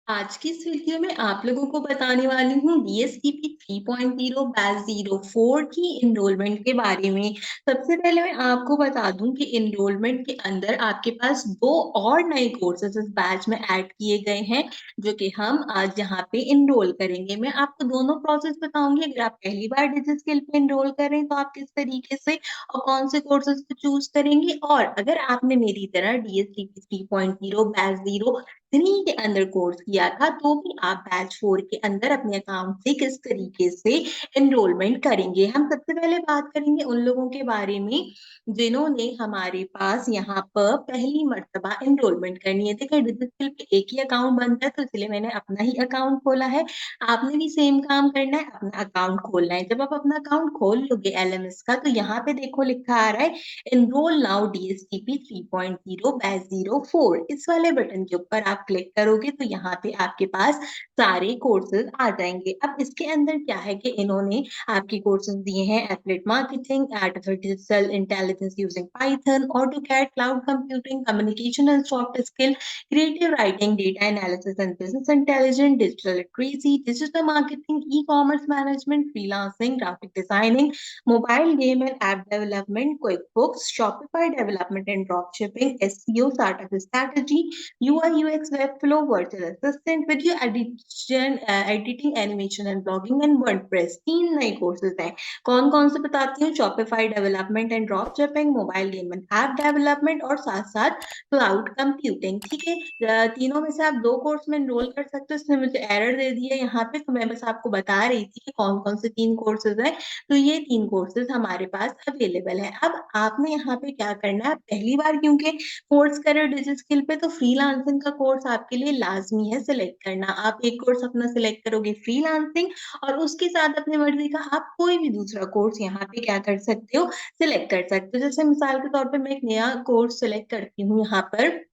आज की इस वीडियो में आप लोगों को बताने वाली हूँ डीएसटीपी 3.0 बैच 04 की एनरोलमेंट के बारे में। सबसे पहले मैं आपको बता दूं कि एनरोलमेंट के अंदर आपके पास दो और नए कोर्सेज इस बैच में ऐड किए गए हैं, जो कि हम आज यहाँ पे एनरोल करेंगे। मैं आपको दोनों प्रोसेस बताऊंगी। अगर आप पहली बार डिजिटल स्किल पे एनरोल कर रहे हैं तो आप किस तरीके से और कौन से कोर्सेज को चूज करेंगे, और अगर आपने मेरी तरह डीएसटीपी 3.0 बैच 03 के अंदर कोर्स किया था तो भी आप बैच 4 के अंदर अपने अकाउंट से किस तरीके से एनरोलमेंट करेंगे। हम सबसे पहले बात करेंगे उन लोगों के बारे में जिन्होंने हमारे पास यहाँ पर पहली मर्तबा एनरोलमेंट करनी है। देखिए, डिजिटल पे एक ही अकाउंट बनता है, तो इसलिए मैंने अपना ही अकाउंट खोला है। आपने भी सेम काम करना है, अपना अकाउंट खोलना है। जब आप अपना अकाउंट खोल लोगे एलएमएस का, तो यहाँ पे देखो लिखा आ रहा है एनरोल नाउ डीएसटीपी 3.0 बैच 04। इस वाले बटन के ऊपर आप क्लिक करोगे तो यहाँ पे आपके पास सारे कोर्सेज आ जाएंगे। अब इसके अंदर क्या है कि इन्होंने आपके कोर्सेज दिए हैं affiliate marketing, artificial intelligence using Python, AutoCAD, cloud computing, communication and soft skill, creative writing, data analysis and business intelligence, digital literacy, digital marketing, e commerce management, freelancing, graphic designing, mobile game and app development, QuickBooks, Shopify development and drop shipping, SEO, startup strategy, UI UX, Webflow, virtual assistant, video edition, editing, animation and blogging and WordPress. तीन नए courses हैं। कौन कौन से बताती हूँ? Shopify development and drop shipping, mobile game and app development, और साथ साथ क्लाउड कंप्यूटिंग। ठीक है, तीनों में से आप दो कोर्स में एनरोल कर सकते हो। इसने मुझे एरर दे दिया यहाँ पे, तो मैं बस आपको बता रही थी कि कौन कौन से तीन कोर्सेज हैं। तो ये तीन कोर्सेज हमारे पास अवेलेबल है। अब आपने यहाँ पे क्या करना है, पहली बार क्योंकि कोर्स कर रहे हो डिजिटल स्किल पे, तो फ्रीलांसिंग का कोर्स आपके लिए लाजमी है सिलेक्ट करना। आप एक कोर्स अपना सिलेक्ट करोगे फ्रीलांसिंग, और उसके साथ अपनी मर्जी का आप कोई भी दूसरा कोर्स यहाँ पे क्या कर सकते हो, सिलेक्ट कर सकते हो। जैसे मिसाल के तौर पे मैं एक नया कोर्स सिलेक्ट करती हूँ यहाँ पर,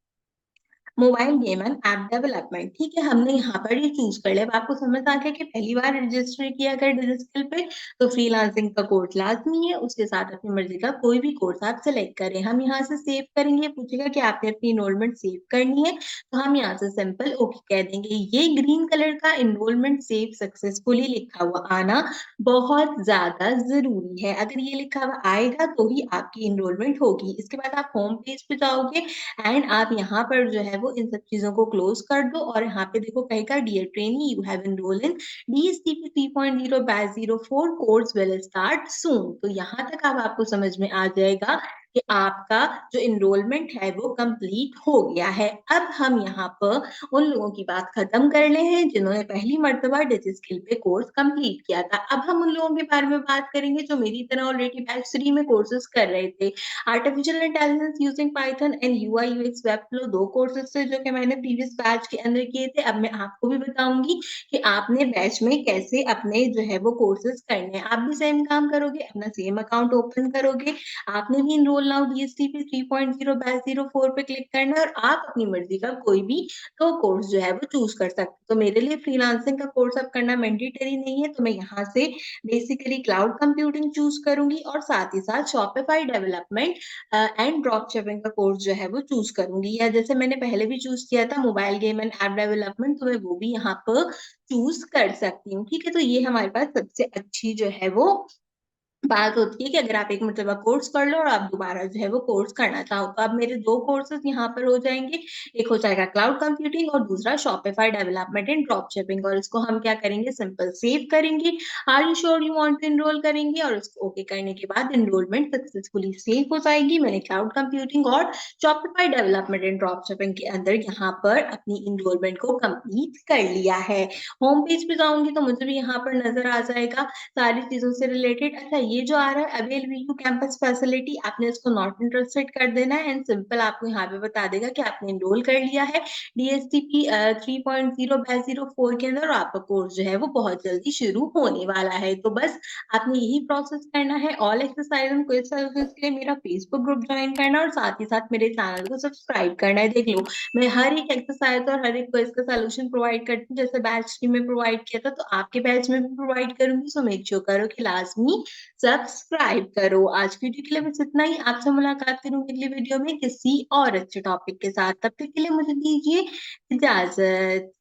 mobile game and app development. ठीक है, हमने यहाँ पर ये चूज कर लिया। अब आपको समझ आ गया कि पहली बार रजिस्टर किया अगर डिजिटल स्किल पे, तो फ्रीलांसिंग का कोर्स लाजमी है। उसके साथ अपनी मर्जी का कोई भी कोर्स आप सिलेक्ट करें। हम यहाँ से सेव करेंगे, पूछेगा कि आपने अपनी इनरोलमेंट सेव करनी है, तो हम यहाँ से सिंपल ओके कह देंगे। ये ग्रीन कलर का इनरोलमेंट सेव सक्सेसफुली लिखा हुआ आना बहुत ज्यादा जरूरी है। अगर ये लिखा हुआ आएगा तो ही आपकी इनरोलमेंट होगी। इसके बाद आप होम पेज पे जाओगे एंड आप यहाँ पर जो है वो इन सब चीजों को क्लोज कर दो, और यहाँ पे देखो कहेगा dear trainee you have enrolled in DSTP 3.0 batch 04 course will start soon. तो यहाँ तक अब आपको समझ में आ जाएगा कि आपका जो एनरोलमेंट है वो कंप्लीट हो गया है। अब हम यहाँ पर उन लोगों की बात खत्म कर ले हैं जिन्होंने पहली मर्तबा डिजिटल स्किल पे कोर्स कंप्लीट किया था। अब हम उन लोगों के बारे में बात करेंगे जो मेरी तरह ऑलरेडी बैच 3 में कोर्सेज कर रहे थे। Artificial intelligence using Python and UI UX web flow दो कोर्सेज थे जो कि मैंने प्रीवियस बैच के अंदर किए थे। अब मैं आपको भी बताऊंगी कि आपने बैच में कैसे अपने जो है वो कोर्सेज करने हैं। आप भी सेम काम करोगे, अपना सेम अकाउंट ओपन करोगे, आपने भी इनरोल नाउ डीएसटीपी 3.0 बैच 04 पे क्लिक करना है, और आप अपनी मर्जी का कोई भी तो कोर्स जो है वो चूज कर सकते हो। तो मेरे लिए फ्रीलांसिंग का कोर्स अब करना मैंडेटरी नहीं है, तो मैं यहाँ से बेसिकली क्लाउड कंप्यूटिंग चूज करूंगी, और साथ ही साथ Shopify development and drop shipping का कोर्स जो है वो चूज करूंगी। या जैसे मैंने पहले भी चूज किया था mobile game and app development, तो मैं वो भी यहाँ पर चूज कर सकती हूँ। ठीक है, तो ये हमारे पास सबसे अच्छी जो है वो बात होती है कि अगर आप एक मरतबा कोर्स कर लो और आप दोबारा जो है वो कोर्स करना चाहो, तो अब मेरे दो कोर्सेज यहाँ पर हो जाएंगे। एक हो जाएगा क्लाउड कंप्यूटिंग और दूसरा Shopify development and drop shipping. और इसको हम क्या करेंगे, सिंपल सेव करेंगे, are you sure you want to enrol करेंगे, और उसको ओके करने के बाद एनरोलमेंट सक्सेसफुली सेव हो जाएगी। मैंने क्लाउड कंप्यूटिंग और Shopify development and drop shipping के अंदर यहाँ पर अपनी एनरोलमेंट को कंप्लीट कर लिया है। होम पेज पे जाऊंगी तो मुझे भी यहाँ पर नजर आ जाएगा सारी चीजों से रिलेटेड। अच्छा, ये जो आ रहा है अवेल वीयू कैंपस फैसिलिटी, आपने इसको नॉट इंटरेस्टेड कर देना है, एंड सिंपल आपको यहाँ पे बता देगा कि आपने एनरोल कर लिया है डीएसटीपी 3.0 बैच 04 के अंदर, और आपका कोर्स जो है वो बहुत जल्दी शुरू होने वाला है। तो बस आपने यही प्रोसेस करना है। All exercise and quiz solutions के लिए मेरा फेसबुक ग्रुप ज्वाइन करना, और साथ ही साथ मेरे चैनल को सब्सक्राइब करना है। देख लो, मैं हर एक एक्सरसाइज और हर एक क्विज का सॉल्यूशन प्रोवाइड करती हूँ। जैसे बैच 3 में प्रोवाइड किया था, तो आपके बैच में भी प्रोवाइड करूंगी। सो मेक श्योर करो कि लाजमी सब्सक्राइब करो। आज की वीडियो के लिए बस इतना ही। आपसे मुलाकात करूँगी अगली वीडियो में किसी और अच्छे टॉपिक के साथ। तब तक के लिए मुझे दीजिए इजाज़त।